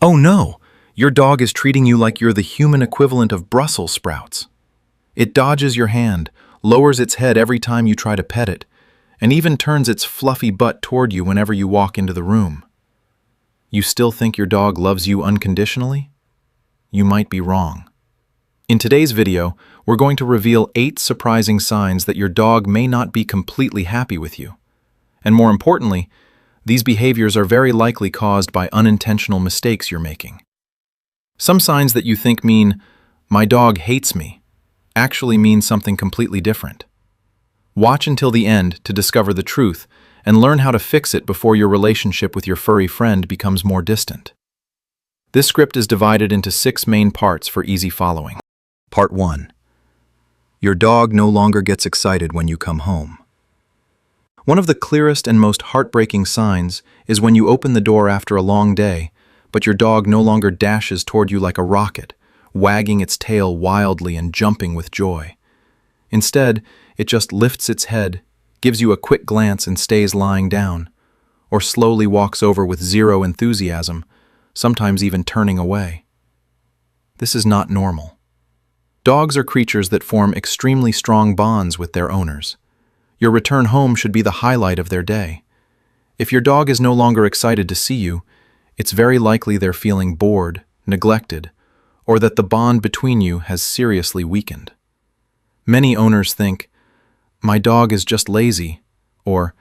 Oh no, your dog is treating you like you're the human equivalent of Brussels sprouts. It dodges your hand, lowers its head every time you try to pet it, and even turns its fluffy butt toward you whenever you walk into the room. You still think your dog loves you unconditionally? You might be wrong. In today's video, we're going to reveal 8 surprising signs that your dog may not be completely happy with you. And more importantly, these behaviors are very likely caused by unintentional mistakes you're making. Some signs that you think mean, "My dog hates me," actually mean something completely different. Watch until the end to discover the truth and learn how to fix it before your relationship with your furry friend becomes more distant. This script is divided into 6 main parts for easy following. Part 1. Your dog no longer gets excited when you come home. One of the clearest and most heartbreaking signs is when you open the door after a long day, but your dog no longer dashes toward you like a rocket, wagging its tail wildly and jumping with joy. Instead, it just lifts its head, gives you a quick glance and stays lying down, or slowly walks over with zero enthusiasm, sometimes even turning away. This is not normal. Dogs are creatures that form extremely strong bonds with their owners. Your return home should be the highlight of their day. If your dog is no longer excited to see you, it's very likely they're feeling bored, neglected, or that the bond between you has seriously weakened. Many owners think, "My dog is just lazy," or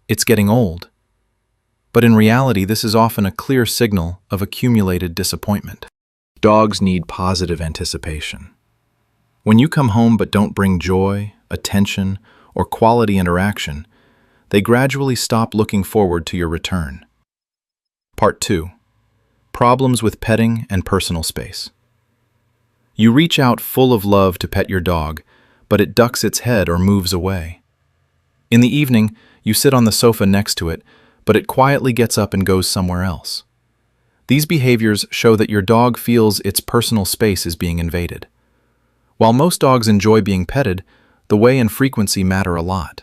"It's getting old." But in reality, this is often a clear signal of accumulated disappointment. Dogs need positive anticipation. When you come home but don't bring joy, attention, or quality interaction, they gradually stop looking forward to your return. Part 2. Problems with petting and personal space. You reach out full of love to pet your dog, but it ducks its head or moves away. In the evening, you sit on the sofa next to it, but it quietly gets up and goes somewhere else. These behaviors show that your dog feels its personal space is being invaded. While most dogs enjoy being petted, the way and frequency matter a lot.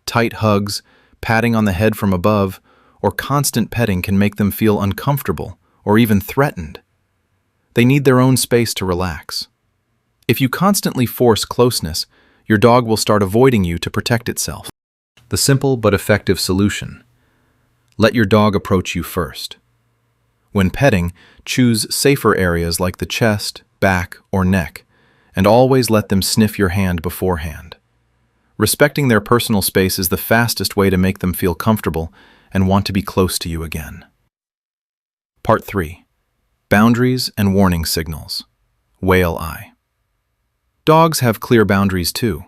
Tight hugs, patting on the head from above, or constant petting can make them feel uncomfortable or even threatened. They need their own space to relax. If you constantly force closeness, your dog will start avoiding you to protect itself. The simple but effective solution: let your dog approach you first. When petting, choose safer areas like the chest, back, or neck, and always let them sniff your hand beforehand. Respecting their personal space is the fastest way to make them feel comfortable and want to be close to you again. Part 3. Boundaries and warning signals. Whale eye. Dogs have clear boundaries too.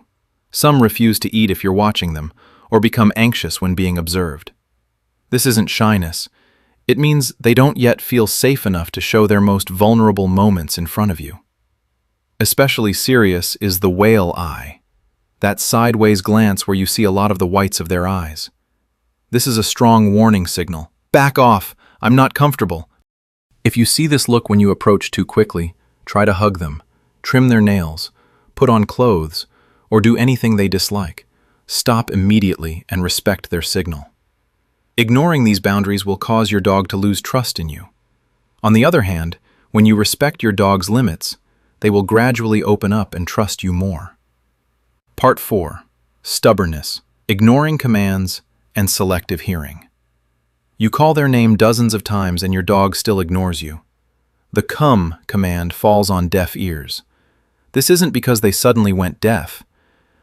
Some refuse to eat if you're watching them, or become anxious when being observed. This isn't shyness. It means they don't yet feel safe enough to show their most vulnerable moments in front of you. Especially serious is the whale eye, that sideways glance where you see a lot of the whites of their eyes. This is a strong warning signal. Back off, I'm not comfortable. If you see this look when you approach too quickly, try to hug them, trim their nails, put on clothes, or do anything they dislike. Stop immediately and respect their signal. Ignoring these boundaries will cause your dog to lose trust in you. On the other hand, when you respect your dog's limits, they will gradually open up and trust you more. Part 4. Stubbornness, ignoring commands, and selective hearing. You call their name dozens of times and your dog still ignores you. The come command falls on deaf ears. This isn't because they suddenly went deaf.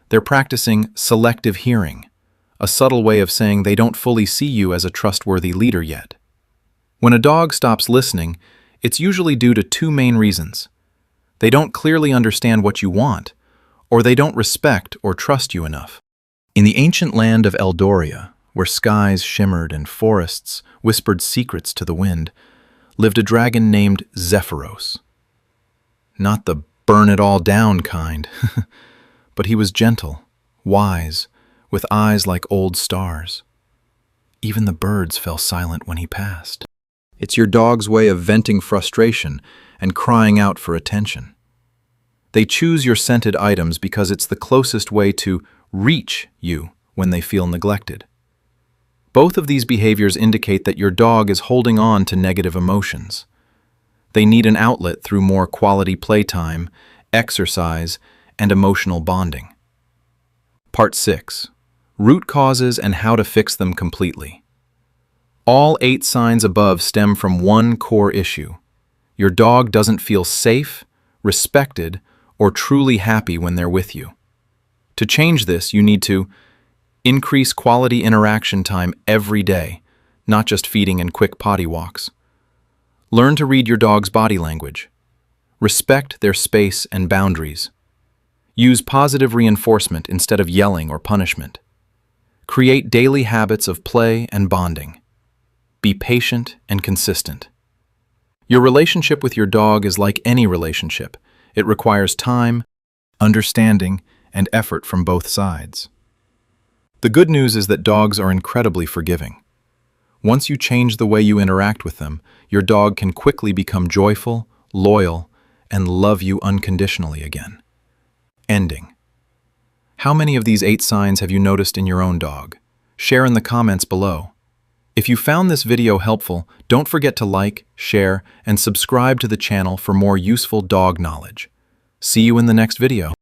They're practicing selective hearing, a subtle way of saying they don't fully see you as a trustworthy leader yet. When a dog stops listening, it's usually due to 2 main reasons. They don't clearly understand what you want, or they don't respect or trust you enough. In the ancient land of Eldoria, where skies shimmered and forests whispered secrets to the wind, lived a dragon named Zephyros. Not the burn-it-all-down kind, but he was gentle, wise, with eyes like old stars. Even the birds fell silent when he passed. It's your dog's way of venting frustration and crying out for attention. They choose your scented items because it's the closest way to reach you when they feel neglected. Both of these behaviors indicate that your dog is holding on to negative emotions. They need an outlet through more quality playtime, exercise, and emotional bonding. Part 6. Root causes and how to fix them completely. All 8 signs above stem from one core issue. Your dog doesn't feel safe, respected, or truly happy when they're with you. To change this, you need to increase quality interaction time every day, not just feeding and quick potty walks. Learn to read your dog's body language. Respect their space and boundaries. Use positive reinforcement instead of yelling or punishment. Create daily habits of play and bonding. Be patient and consistent. Your relationship with your dog is like any relationship. It requires time, understanding, and effort from both sides. The good news is that dogs are incredibly forgiving. Once you change the way you interact with them, your dog can quickly become joyful, loyal, and love you unconditionally again. Ending. How many of these 8 signs have you noticed in your own dog? Share in the comments below. If you found this video helpful, don't forget to like, share, and subscribe to the channel for more useful dog knowledge. See you in the next video.